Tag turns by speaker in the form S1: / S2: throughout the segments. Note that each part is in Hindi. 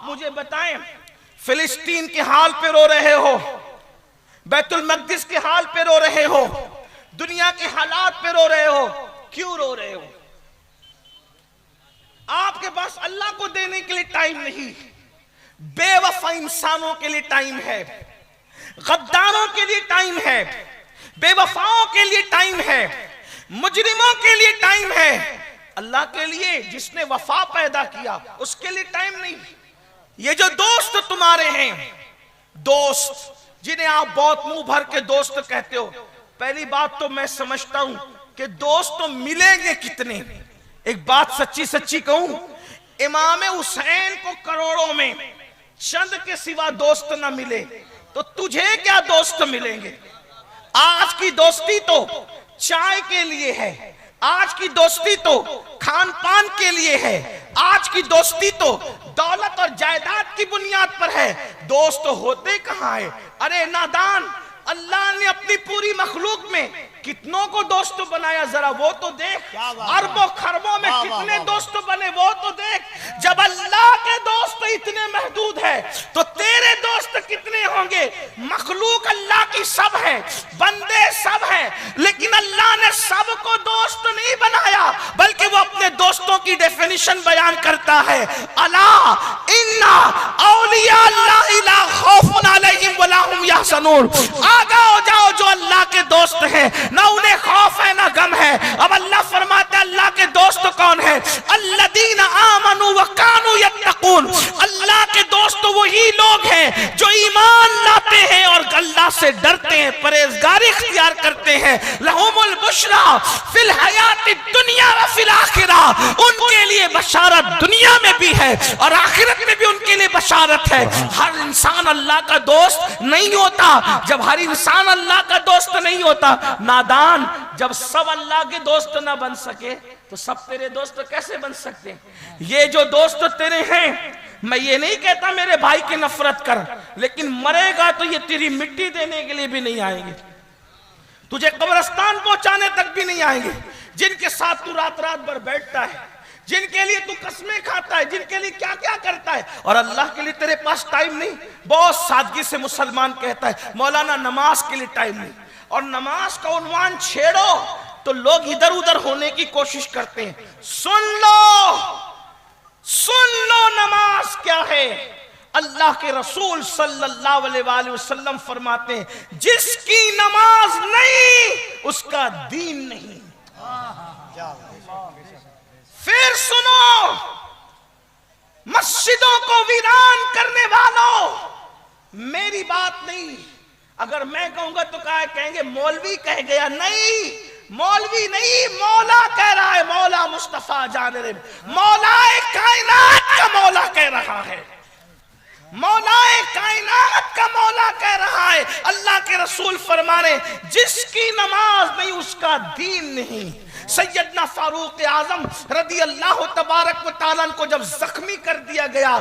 S1: मुझे बताएं, फिलिस्तीन के हाल पे रो रहे हो, बैतुल मक़दिस के हाल पे रो रहे हो, दुनिया के हालात पे रो रहे हो, क्यों रो रहे हो? आपके पास अल्लाह को देने के लिए टाइम नहीं, बेवफा इंसानों के लिए टाइम है, गद्दारों के लिए टाइम है, बेवफाओं के लिए टाइम है, मुजरिमों के लिए टाइम है। अल्लाह के लिए जिसने वफा पैदा किया उसके लिए टाइम नहीं। ये जो दोस्त तुम्हारे हैं, दोस्त जिन्हें आप बहुत मुंह भर के दोस्त कहते हो, पहली बात तो मैं समझता हूं कि दोस्त तो मिलेंगे कितने। एक बात सच्ची सच्ची कहूं, इमाम हुसैन को करोड़ों में चंद के सिवा दोस्त ना मिले तो तुझे क्या दोस्त मिलेंगे? आज की दोस्ती तो चाय के लिए है, आज की दोस्ती तो खान पान के लिए है, आज की दोस्ती तो दौलत और जायदाद की बुनियाद पर है। दोस्त होते कहां है? अरे नादान, अल्लाह ने अपनी पूरी मखलूक में कितनों को दोस्त बनाया, जरा वो तो देख। अरबों खरबों में कितने दोस्त बने वो तो देख। जब अल्लाह के दोस्त इतने महदूद है तो तेरे दोस्त कितने होंगे? मखलूक अल्लाह की सब है, बंदे सब है, लेकिन अल्लाह ने सबको दोस्त नहीं बनाया, बल्कि वो अपने दोस्तों की डेफिनेशन बयान करता है। अला इन्ना औलिया अल्लाह ला खौफुन अलैहिम वला हुम यहज़नून। आगा हो जाओ, जो अल्लाह के दोस्त हैं ना उन्हें खौफ है ना गम है। अब अल्लाह फरमाते अल्लाह के दोस्त कौन है? अल्लदीना आमनू व कानू यत्तकून। अल्लाह के दोस्त वही लोग हैं जो ईमान लाते हैं और अल्लाह से डरते हैं, परहेजगारी इख्तियार करते हैं। लहुमुल बुशरा फिल हयाति दुनिया व फिल आखिरा। उनके लिए बशारत दुनिया में भी है और आखिरत में भी उनके लिए बशारत है। हर इंसान अल्लाह का दोस्त नहीं होता। जब हर इंसान अल्लाह का दोस्त नहीं होता, नादान, जब सब अल्लाह के दोस्त ना बन सके तो सब तेरे दोस्त कैसे बन सकते हैं? ये जो दोस्त तेरे हैं, मैं ये नहीं कहता मेरे भाई की नफरत कर, लेकिन मरेगा तो ये तेरी मिट्टी देने के लिए भी नहीं आएंगे, तुझे कब्रिस्तान पहुंचाने तक भी नहीं आएंगे। जिनके साथ तू रात रात भर बैठता है, जिनके लिए तू कसमें खाता है, जिनके लिए क्या क्या करता है, और अल्लाह के लिए तेरे पास टाइम नहीं। बहुत सादगी से मुसलमान कहता है मौलाना नमाज के लिए टाइम नहीं, और नमाज का उन्वान छेड़ो तो लोग इधर उधर होने की कोशिश करते हैं। सुन लो नमाज क्या है। अल्लाह के रसूल सल्लल्लाहु अलैहि वसल्लम फरमाते हैं जिसकी नमाज नहीं उसका दीन नहीं। फिर सुनो, मस्जिदों को वीरान करने वालों, मेरी बात नहीं, अगर मैं कहूंगा तो कहेंगे मौलवी कह गया। नहीं, मौलवी नहीं, मौला कह रहा है। मौला मुस्तफा जाने, मौलाए कायनात का मौला कह रहा है, मौलाए कायनात का मौला कह रहा है। अल्लाह के रसूल फरमा रहे जिसकी नमाज नहीं उसका दीन नहीं। सैयदना फारूक आजम रदी अल्लाह तबारक व तआला को जब जख्मी कर दिया गया,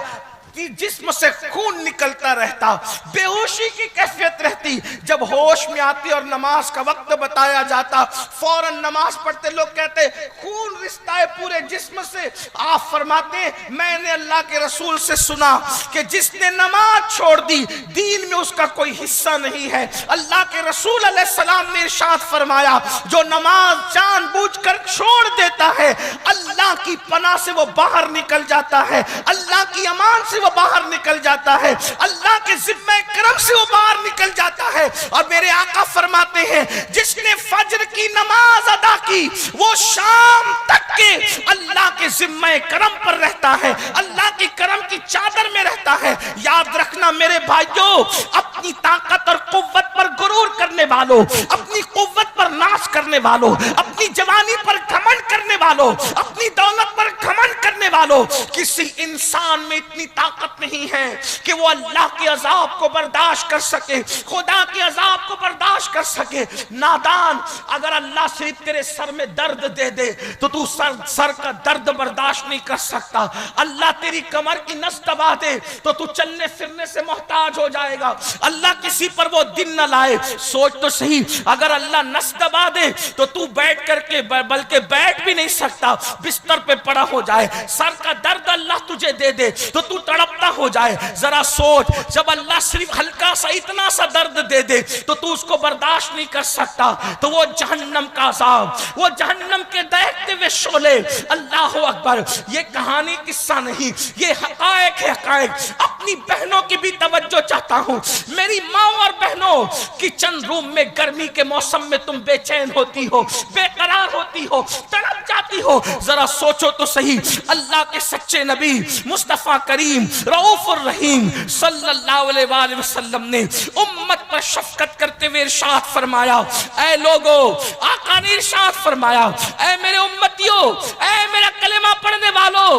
S1: जिस्म से खून निकलता रहता, बेहोशी की कैफियत रहती, जब होश में आती और नमाज का वक्त बताया जाता, फौरन नमाज पढ़ते लोग कहते खून रिश्ता है पूरे जिस्म से। आप फरमाते मैंने अल्लाह के रसूल से सुना कि जिसने नमाज छोड़ दी दीन में उसका कोई हिस्सा नहीं है। अल्लाह के रसूल अलैहिस्सलाम ने इरशाद फरमाया जो नमाज जानबूझकर छोड़ देता है अल्लाह की पनाह से वो बाहर निकल जाता है, अल्लाह की अमान से बाहर निकल जाता है, अल्लाह के जिम्मे करम से वो बाहर निकल जाता है। और मेरे आका फरमाते हैं जिसने फज्र की नमाज अदा की वो शाम तक के अल्लाह के जिम्मे करम पर रहता है, अल्लाह की करम की चादर में रहता है। याद रखना मेरे भाइयों, अपनी ताकत और कुव्वत पर गुरूर करने वालों, अपनी कुव्वत पर नाश करने वालों, अपनी जवानी पर घमंड करने वालों, अपनी दौलत पर घमंड करने वालों, किसी इंसान में इतनी ताकत नहीं है कि वो अल्लाह के अजाब को बर्दाश्त कर सके, खुदा के अजाब को बर्दाश्त कर सके। नादान, अगर अल्लाह सिर्फ तेरे सर में दर्द दे दे तो तू सर का दर्द बर्दाश्त नहीं कर सकता। अल्लाह तेरी कमर की नस दबा दे तो तू चलने फिरने से मोहताज हो जाएगा। अल्लाह किसी पर वो दिन न लाए, सोच तो सही, अगर अल्लाह नस दबा दे तो तू बैठ करके बल्कि बैठ भी नहीं सकता, बिस्तर पे पड़ा हो जाए। सर का दर्द अल्लाह तुझे दे दे तो तू तड़पता हो जाए। जरा सोच, जब अल्लाह सिर्फ हल्का सा इतना सा दर्द दे दे तो तू उसको बर्दाश्त नहीं कर सकता। तो वो जहन्नम का अज़ाब, वो जहन्नम के दहकते हुए शोले, अल्लाह अकबर। ये कहानी किस्सा नहीं, ये हकायक है, हकायक। अपनी बहनों की भी तवज्जो चाहता हूँ। मेरी माँ और बहनों, किचन रूम में गर्मी के मौसम में तुम बेचैन होती हो, बेकरार होती हो, तड़प जाती हो। जरा सोचो तो सही, अल्लाह के सच्चे नबी मुस्तफा करीम रऊफुर रहीम सल्लल्लाहु अलैहि वसल्लम ने उम्मत पर शफकत करते हुए इरशाद फरमाया, ऐ लोगो, आका ने इरशाद फरमाया, ऐ मेरे उम्मतियों, ऐ मेरा कलेमा पढ़ने वालों,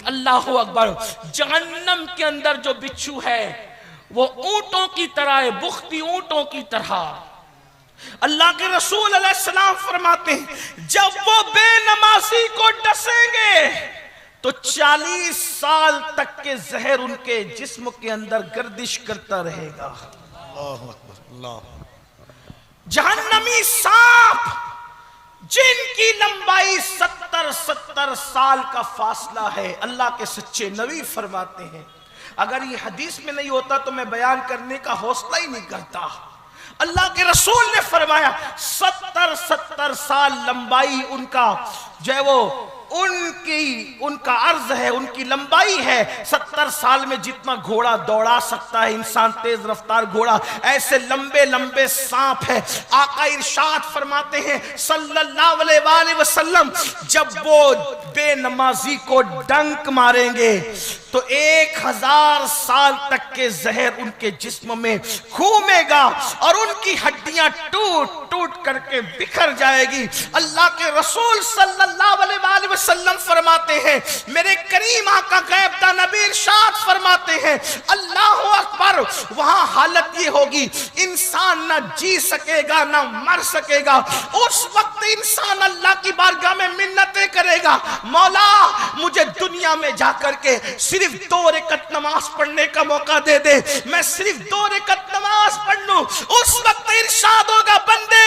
S1: अल्लाहु अकबर, जहन्नम के अंदर जो बिच्छू है वो ऊंटों की तरह है, बुख्ती ऊंटों की तरह। अल्लाह के रसूल अलैहिस्सलाम फरमाते हैं, जब वो बेनमाजी को डसेंगे तो 40 साल तक के जहर उनके जिस्म के अंदर गर्दिश करता रहेगा। अल्लाहु अकबर, अल्लाह। जहन्नमी सांप जिनकी लंबाई 70 साल का फासला है, अल्लाह के सच्चे नबी फरमाते हैं, अगर ये हदीस में नहीं होता तो मैं बयान करने का हौसला ही नहीं करता। अल्लाह के रसूल ने फरमाया 70 साल लंबाई उनका जो है वो उनका अर्ज है, उनकी लंबाई है। 70 साल में जितना घोड़ा दौड़ा सकता है इंसान, तेज रफ्तार घोड़ा, ऐसे लंबे लंबे सांप है। आका इरशाद फरमाते हैं सल्लल्लाहु अलैहि वसल्लम, जब वो बेनमाजी को डंक मारेंगे तो 1000 साल तक के जहर उनके जिस्म में घूमेगा और उनकी हड्डियां टूट टूट करके बिखर जाएगी। अल्लाह के रसूल सल्लल्लाहु अलैहि वसल्लम फरमाते हैं, मेरे करीम आका गैबदा नबी इरशाद फरमाते हैं, अल्लाह अकबर, वहां हालत ये होगी इंसान ना जी सकेगा ना मर सकेगा। उस वक्त इंसान अल्लाह की बारगाह में मिन्नतें करेगा, मौला मुझे दुनिया में जाकर के सिर्फ 2 रकात नमाज पढ़ने का मौका दे दे, मैं सिर्फ 2 रकात नमाज पढ़ लूं। उस वक्त इरशाद होगा, बंदे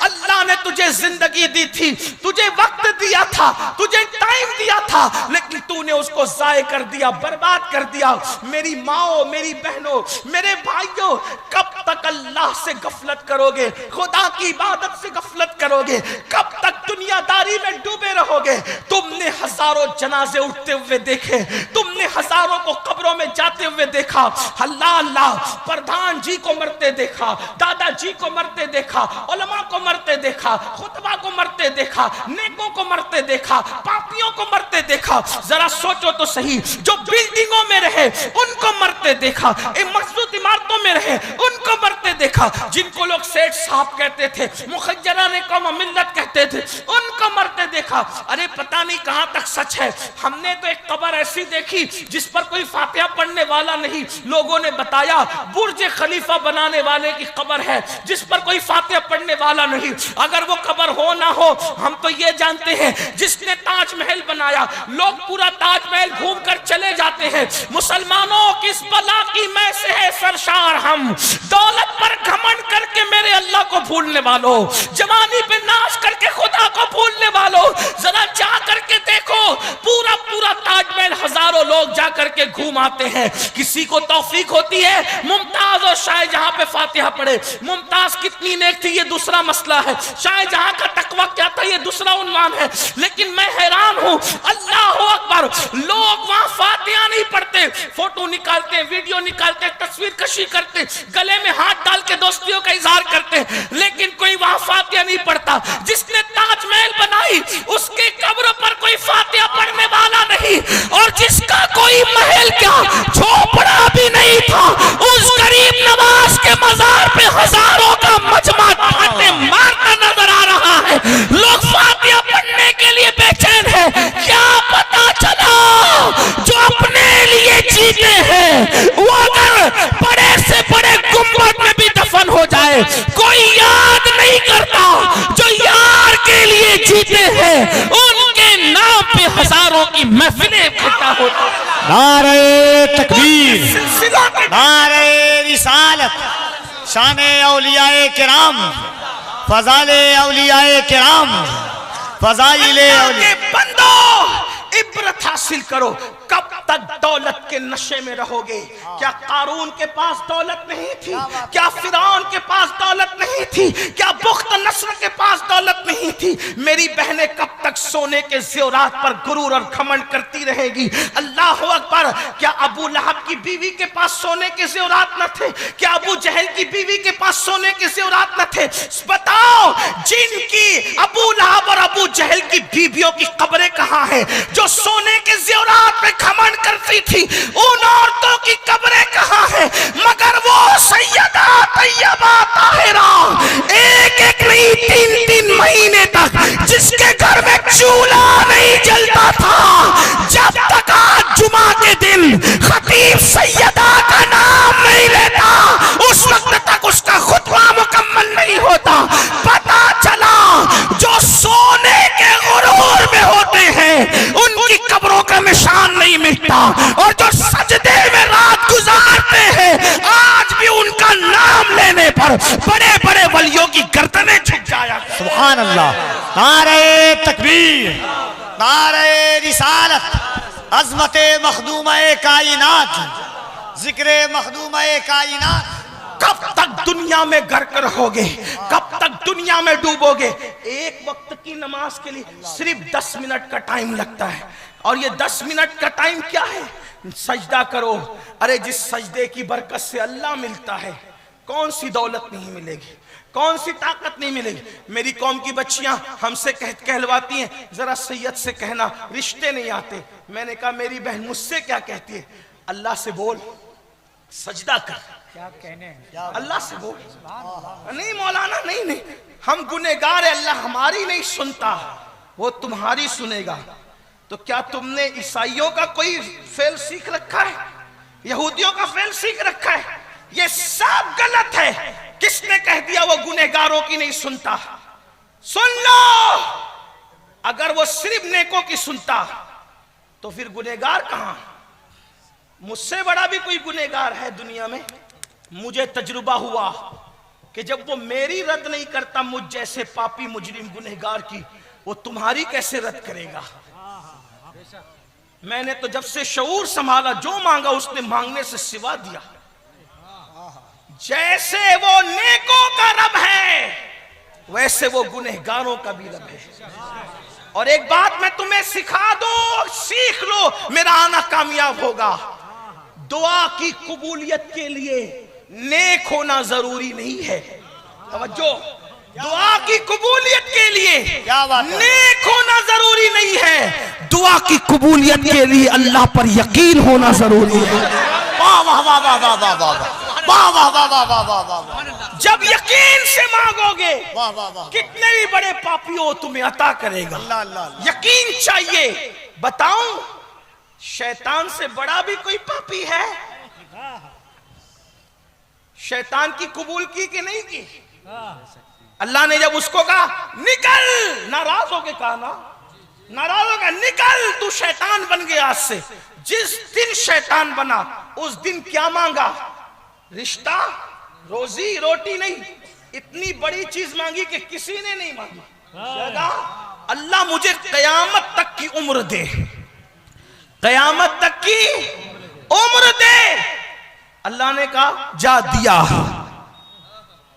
S1: अल्लाह ने तुझे जिंदगी दी थी, तुझे वक्त दिया था, तुझे टाइम दिया था, लेकिन तूने उसको जाये कर दिया, बर्बाद कर दिया। मेरी माओ, मेरी बहनों, मेरे भाइयों, कब तक अल्लाह से गफलत करोगे, खुदा की इबादत से गफलत करोगे, कब तक दुनियादारी में डूबे रहोगे। तुमने हजारों जनाजे उठते हुए देखे, तुमने हजारों को कब्रों में जाते हुए देखा, अल्लाह अल्लाह, प्रधान जी को मरते देखा, दादाजी को मरते देखा, उलमा को मरते देखा, खुतबा को मरते देखा, नेकों को मरते देखा, पापियों को मरते देखा। जरा सोचो तो सही, जो बिल्डिंगों में रहे उनको मरते देखा, मजबूत इमारतों में रहे उनको मरते देखा, जिनको लोग सेठ साहब कहते थे, मुखज्जरा ने कौम मिल्लत कहते थे, उनको मरते देखा। अरे पता नहीं कहां तक सच है। हमने तो एक कब्र ऐसी देखी जिस पर कोई फातिहा पढ़ने वाला नहीं, लोगों ने बताया बुर्ज खलीफा बनाने वाले की कब्र है जिस पर कोई फातिहा पढ़ने वाला नहीं। अगर वो कब्र हो ना हो, हम तो ये जानते हैं जिसने ताजमहल बनाया, लोग पूरा ताजमहल घूम कर चले जाते हैं। मुसलमानों, किस बला की मैं से है सरशार हम, दौलत पर घमंड करके मेरे अल्लाह को भूलने वालों, जवानी पे नाश करके खुदा को भूलने वालों, जरा जा करके देखो, पूरा पूरा ताजमहल हजारों लोग जा करके घूम आते हैं। किसी को तौफीक होती है मुमताज और शाहजहां पे फातिहा पढ़े। मुमताज कितनी नेक थी ये दूसरा मसला है, शाहजहां का तकवा क्या था ये दूसरा उन्वान है। लेकिन मैं हैरान हूं, अल्लाह अकबर, लोग वहां फातिहा नहीं पढ़ते, फोटो निकालते, वीडियो निकालते, तस्वीर कशी करते, गले में हाथ डाल के दोस्तियों का इजहार करते, लेकिन कोई वहां फातिहा नहीं पढ़ता। जिसने ताजमहल बनाई उसके कब्र पर कोई फातिहा पढ़ने वाला नहीं, और जिसका कोई महल क्या झोपड़ा भी नहीं था, उस गरीब नवाज के मजार पे हजारों का मजमा ठाटे मारता नजर आ रहा है। लोग फातिहा पढ़ने के लिए बेचैन है। क्या पता चला जो अपने लिए जीते हैं वो अगर बड़े से बड़े गुंबद में भी दफन हो जाए, कोई याद नहीं करता। जो यार के लिए जीते हैं उनके नाम पे हजारों की महफिलें इकट्ठा होती।
S2: नारे तकबीर, नारे रिसालत, शाने औलियाए किराम, फजाले औलियाए किराम, फजाइले
S1: बंदो, इब्रत हासिल करो। कब तक दौलत के नशे में रहोगे? क्या कारून के पास दौलत नहीं थी? क्या फिरौन के पास दौलत नहीं थी? क्या बुख्त नस्र के पास दौलत नहीं थी? मेरी बहनें कब तक सोने के ज़ेवरात पर गुरूर और घमंड करती रहेगी? अल्लाह अकबर। क्या अबू लहब की बीवी के पास सोने के ज़ेवरात न थे? क्या अबू जहल की बीवी के पास सोने के ज़ेवरात न थे? बताओ, जिनकी अबू लहब और अबू जहल की बीवियों की कब्रें कहां हैं? जो सोने के ज़ेवरात पे घमंड करती थी, उन औरतों की कब्रें कहां हैं? मगर वो सैयदा तैयबा ताहिरा एक एक नहीं 3-3 महीने तक जिसके घर में चूल्हा नहीं जलता था, जब तक आज जुमा के दिन खतीब सैयदा का नाम नहीं लेता, उस वक्त तक उसका खुतबा मुकम्मल नहीं होता। पता चला जो सोने के गुरूर में होते हैं उनकी कब्रों का निशान नहीं मिटता, और जो सजदे में रात गुजारते हैं आज भी उनका नाम लेने पर बड़े बड़े वलियों की गर्दनें झुक जाया।
S2: सुभान अल्लाह। नारे तकबीर, नारे रिसालत, अज़मते मखदूमे कायनात, जिक्रे मखदूमे कायनात।
S1: कब तक दुनिया में गर्क रहोगे? कब तक दुनिया में डूबोगे? एक वक्त की नमाज के लिए सिर्फ 10 मिनट का टाइम लगता है, और ये 10 मिनट का टाइम क्या है? सजदा करो। अरे जिस सजदे की बरकत से अल्लाह मिलता है, कौन सी दौलत नहीं मिलेगी, कौन सी ताकत नहीं मिलेगी। मेरी कौम की बच्चियां हमसे कहलवाती हैं, जरा सैयद से कहना रिश्ते नहीं आते। मैंने कहा मेरी बहन मुझसे क्या कहती है? अल्लाह से बोल, सजदा कर,
S3: क्या कहने
S1: अल्लाह से बोल। नहीं मौलाना, नहीं नहीं, हम गुनहगार है, अल्लाह हमारी नहीं सुनता, वो तुम्हारी सुनेगा। तो क्या तुमने ईसाइयों का कोई फेल सीख रखा है? यहूदियों का फेल सीख रखा है? ये सब गलत है। किसने कह दिया वो गुनहगारों की नहीं सुनता? सुन लो, अगर वो सिर्फ नेकों की सुनता तो फिर गुनहगार कहां? मुझसे बड़ा भी कोई गुनहगार है दुनिया में? मुझे तजुर्बा हुआ कि जब वो मेरी रद्द नहीं करता मुझ जैसे पापी मुजरिम गुनहगार की, वो तुम्हारी कैसे रद्द करेगा? मैंने तो जब से शऊर संभाला, जो मांगा उसने मांगने से सिवा दिया। जैसे वो नेकों का रब है, वैसे वो गुनहगारों का भी रब है। और एक बात मैं तुम्हें सिखा दो, सीख लो, मेरा आना कामयाब होगा। दुआ की कबूलियत के लिए नेक होना जरूरी नहीं है। तवज्जो, दुआ की कबूलियत के लिए
S2: क्या बात है?
S1: नेक होना जरूरी नहीं है, दुआ की कबूलियत के लिए अल्लाह पर यकीन होना जरूरी है।
S2: वाह वाह वाह वाह वाह वाह वाह वाह वाह वाह वाह वाह वाह वाह वाह।
S1: जब यकीन से मांगोगे,
S2: वाह वाह वाह,
S1: कितने भी बड़े पापी हो तुम्हें अता करेगा।
S2: अल्लाह अल्लाह।
S1: यकीन चाहिए। बताऊं, शैतान से बड़ा भी कोई पापी है? शैतान की कबूल की कि नहीं की? अल्लाह ने जब उसको कहा निकल, नाराज होके कहा ना, नाराज होकर निकल, तू शैतान बन गया आज से। जिस दिन शैतान बना उस दिन क्या मांगा? रिश्ता, रोजी रोटी नहीं, इतनी बड़ी चीज मांगी कि किसी ने नहीं मांगी। अल्लाह मुझे कयामत तक की उम्र दे, कयामत तक की उम्र दे। अल्लाह ने कहा जा दिया।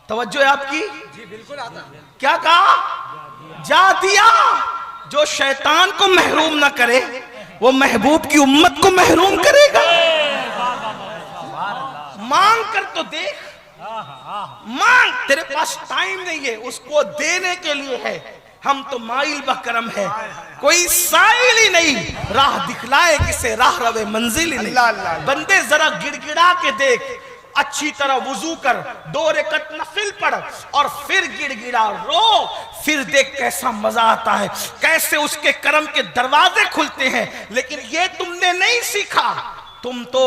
S1: तवज्जो है आपकी?
S3: जी बिल्कुल आता।
S1: क्या कहा? जा दिया। जो शैतान को महरूम ना करे वो महबूब की उम्मत को महरूम करेगा। मांग कर तो देख, मांग, तेरे पास टाइम नहीं है, उसको देने के लिए है। हम तो माइल बकरम है, कोई साइल ही नहीं, राह दिखलाए किसे राह रवे मंजिल ही नहीं। बंदे जरा गिड़गिड़ा के देख, अच्छी तरह वुजू कर, 2 रकअत नफिल पढ़ और फिर गिड़गिड़ा रो, फिर देख कैसा मजा आता है, कैसे उसके करम के दरवाजे खुलते हैं। लेकिन ये तुमने नहीं सीखा। तुम तो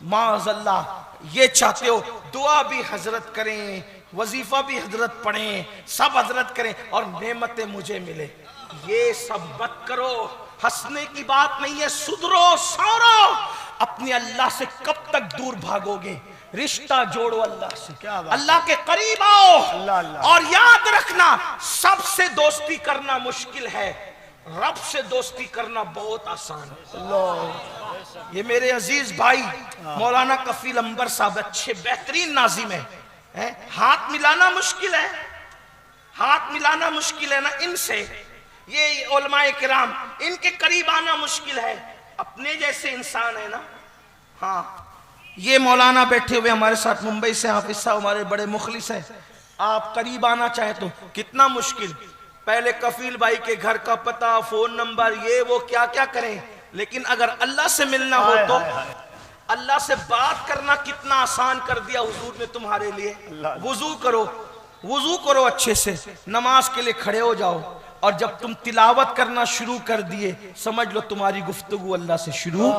S1: माज़अल्लाह ये चाहते हो दुआ भी हजरत करें, वजीफा भी हजरत पढ़ें, सब हजरत करें और नेमतें मुझे मिले। ये सब मत करो, हंसने की बात नहीं है। सुधरो, सौरो। अपने अल्लाह से कब तक दूर भागोगे? रिश्ता जोड़ो अल्लाह से, अल्लाह के करीब आओ। और याद रखना, सबसे दोस्ती करना मुश्किल है, रब से दोस्ती करना बहुत आसान है। ये मेरे अजीज भाई मौलाना कफील अंबर साहब अच्छे बेहतरीन नाजिम है। हाथ मिलाना मुश्किल है, हाथ मिलाना मुश्किल है ना इनसे, ये उलमाए किराम इनके करीब आना मुश्किल है, अपने जैसे इंसान है ना। हाँ, ये मौलाना बैठे हुए हमारे साथ मुंबई से, हाफिज साहब हमारे बड़े मुखलिस है। आप करीब आना चाहे तो कितना मुश्किल, पहले कफील भाई के घर का पता, फोन नंबर, ये वो क्या क्या करें। लेकिन अगर अल्लाह से मिलना हो तो अल्लाह से बात करना कितना आसान कर दिया हुजूर ने तुम्हारे लिए। वुजू करो, वुजू करो अच्छे से, नमाज के लिए खड़े हो जाओ, और जब तुम तिलावत करना शुरू कर दिए समझ लो तुम्हारी गुफ्तगू अल्लाह से शुरू।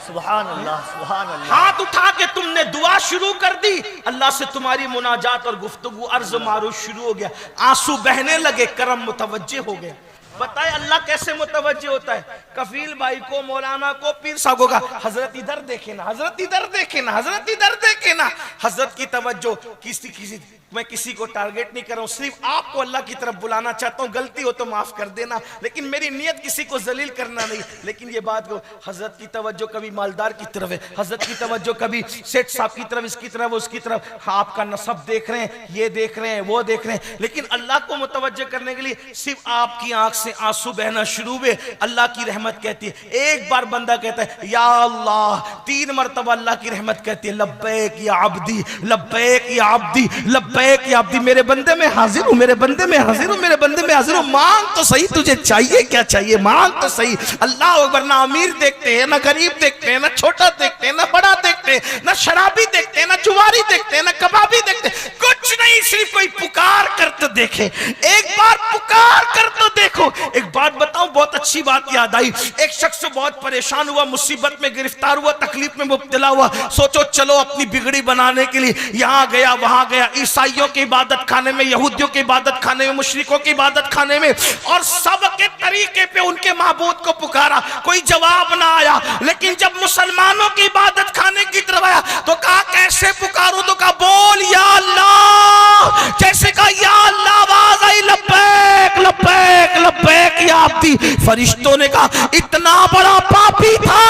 S2: सुभान अल्लाह, सुभान अल्लाह।
S1: हाथ उठा के तुमने दुआ शुरू कर दी, अल्लाह से तुम्हारी मुनाजात और गुफ्तगू अर्ज मारूफ शुरू हो गया, आंसू बहने लगे, करम मुतवज्जे हो गया। बताए अल्लाह कैसे मुतवज्जे होता है। कफील भाई को, मौलाना को, पीर साहब को कहा हजरत इधर देखे ना, हजरत इधर देखे ना, हजरत इधर देखे ना। हजरत की तवज्जो किसी मैं किसी को टारगेट नहीं कर रहा हूं, सिर्फ आपको अल्लाह की तरफ बुलाना चाहता हूं, गलती हो तो माफ कर देना, लेकिन मेरी नियत किसी को जलील करना नहीं। लेकिन ये बात को हजरत की तवज्जो कभी मालदार की तरफ है, हजरत की तवज्जो कभी सेठ साहब की तरफ, इसकी तरफ, उसकी तरफ। हाँ, आपका नसब देख रहे हैं, ये देख रहे हैं, वो देख रहे हैं, लेकिन अल्लाह को मुतवज्जे करने के लिए सिर्फ आपकी आंख से आंसू बहना शुरू हुए, अल्लाह की रहमत कहती है। एक बार बंदा कहता है या अल्लाह, 3 मरतबा अल्लाह की रहमत कहती है लब्बैक या अब्दी, लब्बैक या अब्दी, लब्बैक या अब्दी। मेरे बंदे में हाजिर हूं, मेरे बंदे में हाजिर हूं, मेरे बंदे में हाजिर हूं। मांग तो सही, तुझे चाहिए क्या चाहिए, मांग तो सही। अल्लाह अकबर। ना अमीर देखते हैं, ना गरीब देखते हैं, ना छोटा देखते हैं, ना बड़ा देखते हैं, ना शराबी देखते हैं, ना जुआरी देखते हैं, ना कबाबी देखते हैं, कुछ नहीं, सिर्फ कोई पुकार कर तो देखे, एक बार पुकार कर तो देखो। एक बात बताऊं, बहुत अच्छी बात याद आई। एक शख्स बहुत परेशान हुआ, मुसीबत में गिरफ्तार हुआ, तकलीफ में मुब्तला हुआ। सोचो चलो अपनी बिगड़ी बनाने के लिए यहां गया वहां गया, ईसाइयों के इबादत खाने में, यहूदियों के इबादत खाने में, मुशरिकों के इबादत खाने में, और सबके तरीके पे उनके माबूद को पुकारा, कोई जवाब ना आया। लेकिन जब मुसलमानों की इबादत खाने की तरफ आया तो कहा कैसे पुकारूं, तो कहा बोल या अल्लाह। जैसे कहा या अल्लाह, आवाज आई लब्बैक लब्बैक लब्बैक या अब्दी। फरिश्तों ने कहा इतना बड़ा पापी था,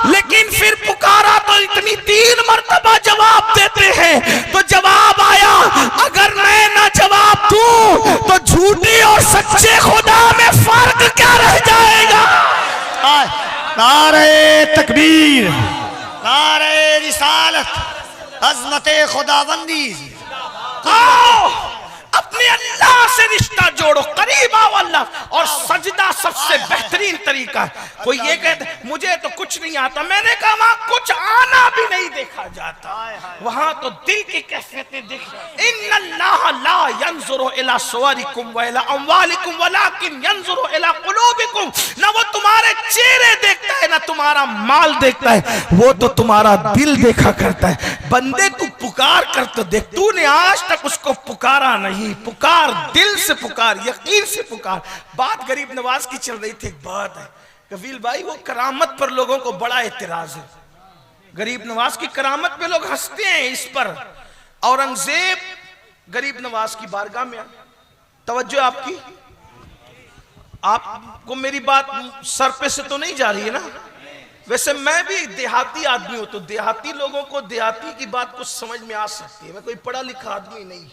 S1: लेकिन फिर पुकारा तो इतनी 3 मरतबा जवाब देते हैं। तो जवाब आया, अगर मैं ना जवाब दूं तो झूठे और सच्चे खुदा में फर्क क्या रह जाएगा।
S2: नारे तकबीर, नारे रिसालत, अज़मते खुदाबंदी।
S1: आओ अपने अल्लाह से रिश्ता जोड़ो, करीब आओ अल्लाह। और सजदा सबसे बेहतरीन तरीका है। कोई ये कहते मुझे तो कुछ नहीं आता, मैंने कहा वहां कुछ आना भी नहीं देखा जाता, वहां तो दिल की कैफियतें देख। इन्नल्लाह ला यंजुरु इला सुवरिकुम व इला अमवालिकुम वलाकिन यंजुरु इला कुलूबिकुम। ना वो तुम्हारे चेहरे देखता है, ना तुम्हारा माल देखता है, वो तो तुम्हारा दिल देखा करता है। बंदे तू पुकार कर तो देख, तूने आज तक उसको पुकारा नहीं। पुकार, दिल से पुकार, यकीन से पुकार। बात गरीब नवाज की चल रही थी। एक बात है कफील भाई, वो करामत पर लोगों को बड़ा एतराज है। गरीब नवाज की करामत पे लोग हंसते हैं। इस पर औरंगजेब गरीब नवाज की बारगाह में, तवज्जो आपकी, आपको मेरी बात सर पे से तो नहीं जा रही है ना। वैसे मैं भी देहाती आदमी हूं, तो देहाती लोगों को देहाती की बात कुछ समझ में आ सकती है। मैं कोई पढ़ा लिखा आदमी नहीं,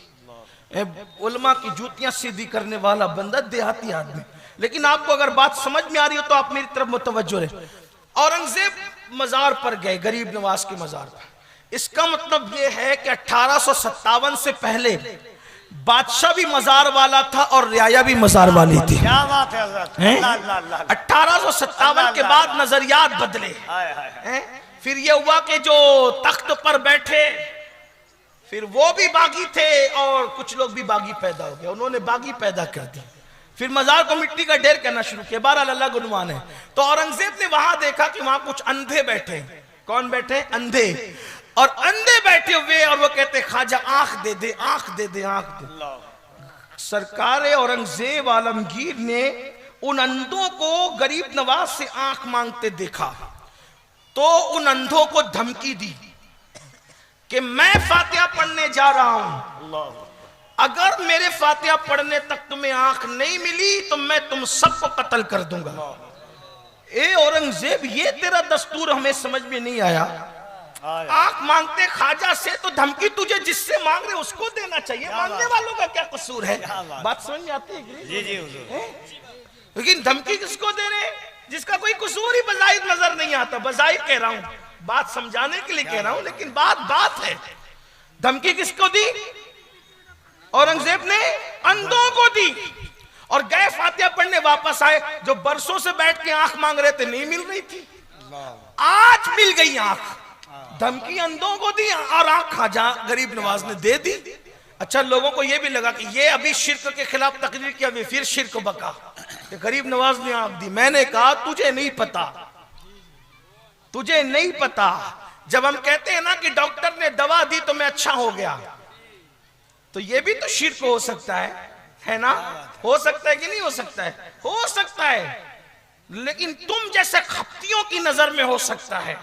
S1: उलमा की जूतियां सीधी करने वाला बंदा, देहाती आदमी। लेकिन आपको अगर बात समझ में आ रही हो तो आप मेरी तरफ मुतवज्जो रहे। औरंगजेब मजार पर गए, गरीब नवाज के मजार पर। इसका मतलब यह है कि 1857 से पहले बादशाह भी मजार वाला था और रियाया भी मजार वाली थी।
S2: क्या बात है हज़रत।
S1: 1857 के बाद नजरियात बदले। फिर यह हुआ कि जो तख्त पर बैठे फिर वो भी बागी थे और कुछ लोग भी बागी पैदा हो गए, उन्होंने बागी पैदा कर दी। फिर मजार को मिट्टी का ढेर करना शुरू किया। बहरहाल अल्लाह गुनवान है। तो औरंगजेब ने वहां देखा कि वहां कुछ अंधे बैठे। कौन बैठे? अंधे। और अंधे बैठे हुए और वो कहते ख्वाजा आंख दे दे, आंख दे दे, आंख दे। सरकार औरंगजेब आलमगीर ने उन अंधों को गरीब नवाज से आंख मांगते देखा तो उन अंधों को धमकी दी कि मैं फातिहा पढ़ने जा रहा हूं, अगर मेरे फातिहा पढ़ने तक तुम्हें आंख नहीं मिली तो मैं तुम सबको कत्ल कर दूंगा। ए औरंगजेब, ये तेरा दस्तूर हमें समझ में नहीं आया। आंख मांगते ख्वाजा से तो धमकी तुझे जिससे मांग रहे उसको देना चाहिए, मांगने वालों का क्या कसूर है? बात समझ में आती है?
S2: जी जी हुजूर।
S1: लेकिन धमकी किसको दे रहे जिसका कोई कसूर ही बजाहिर नजर नहीं आता। बजाहिर कह रहा हूं, बात समझाने के लिए कह रहा हूं, लेकिन बात है। धमकी किसको दी? औरंगजेब ने अंधों को दी। और गए फातिहा पढ़ने, वापस आए। जो बरसों से बैठ के आंख मांग रहे थे, नहीं मिल रही थी, आज मिल गई आंख। धमकी अंधों को दी और आंख ख्वाजा गरीब नवाज ने दे दी। अच्छा, लोगों को यह भी लगा कि ये अभी शिर्क के खिलाफ तकरीर किया, अभी फिर शिर्क बका कि गरीब नवाज ने आंख दी। मैंने कहा तुझे नहीं पता, तुझे नहीं पता। जब हम कहते हैं ना कि डॉक्टर ने दवा दी तो मैं अच्छा हो गया, तो ये भी तो शिर्क हो सकता है ना? हो सकता है कि नहीं हो सकता है? हो सकता है, लेकिन तुम जैसे खप्तियों की नजर में हो सकता है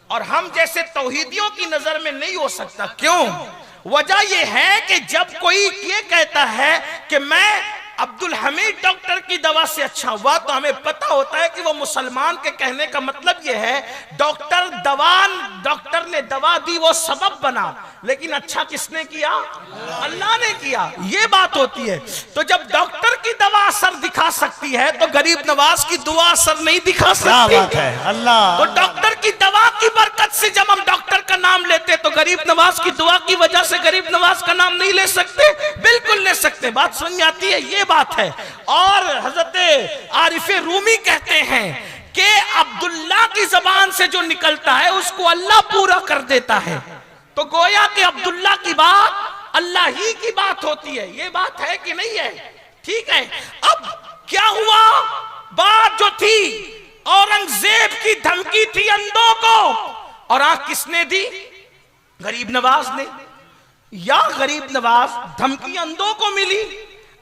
S1: और हम जैसे तौहीदियों की नजर में नहीं हो सकता। क्यों? वजह यह है कि जब कोई ये कहता है कि मैं अब्दुल हमीद डॉक्टर की दवा से अच्छा हुआ, तो हमें पता होता है कि वो मुसलमान के कहने का मतलब यह है डॉक्टर ने दवा दी, वो सबब बना, लेकिन अच्छा किसने किया? अल्लाह ने किया। ये बात होती है। तो जब डॉक्टर की दवा असर दिखा सकती है तो गरीब नवाज की दुआ असर नहीं दिखा सकती।
S2: क्या बात है? अल्लाह।
S1: तो डॉक्टर की दवा की बरकत से जब हम डॉक्टर का नाम लेते तो गरीब नवाज की दुआ की वजह से गरीब नवाज का नाम नहीं ले सकते? बिल्कुल ले सकते। बात समझ में आती है? ये बात है। और हजरत आरिफ रूमी कहते हैं कि अब्दुल्ला की जबान से जो निकलता है उसको अल्लाह पूरा कर देता है। तो गोया कि अब्दुल्ला की बात अल्लाह ही की बात होती है। ये बात है कि नहीं है? ठीक है। अब क्या हुआ? बात जो थी, औरंगजेब की धमकी थी अंधों को, और आंख किसने दी? गरीब नवाज ने। या गरीब नवाज, धमकी अंधों को मिली,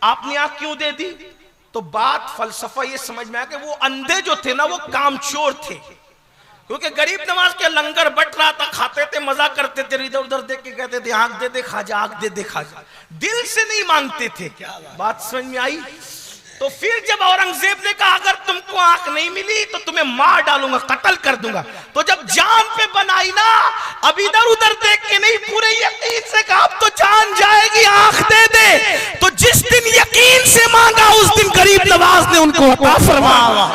S1: आपने आंख क्यों दे दी? तो बात फलसफा ये समझ में आया कि वो अंधे जो थे ना, वो कामचोर थे। क्योंकि गरीब नवाज के लंगर बट रहा था, खाते थे, मजा करते थे, इधर उधर देख के कहते थे आंख दे दे खाजा, आंख दे दे खाजा। दिल से नहीं मांगते थे। बात समझ में आई? तो फिर जब औरंगजेब ने कहा अगर तुमको आंख नहीं मिली तो तुम्हें मार डालूंगा, कत्ल कर दूंगा, तो जब जान पे बनाई ना, अब इधर उधर देख के नहीं, पूरे यकीन से कहा अब तो जान जाएगी, आंख दे दे। तो जिस दिन यकीन से मांगा उस दिन गरीब नवाज ने उनको अता फरमाया।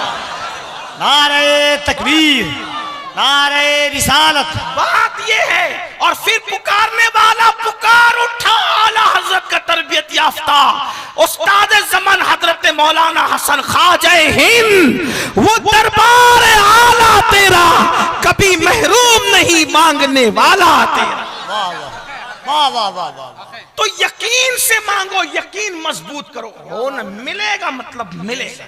S2: नारे तकबीर, नारे रिसालत।
S1: बात ये है। और फिर पुकारने वाला पुकार उठा, आला हजरत का तरबियत याफ्ता उस्ताद ज़मान हजरत मौलाना हसन ख्वाजा हिंद, वो दरबार आला तेरा कभी महरूम नहीं मांगने वाला तेरा।
S2: वाह वाह वाह वाह वाह।
S1: तो यकीन से मांगो, यकीन मजबूत करो, हो न मिलेगा मतलब मिलेगा।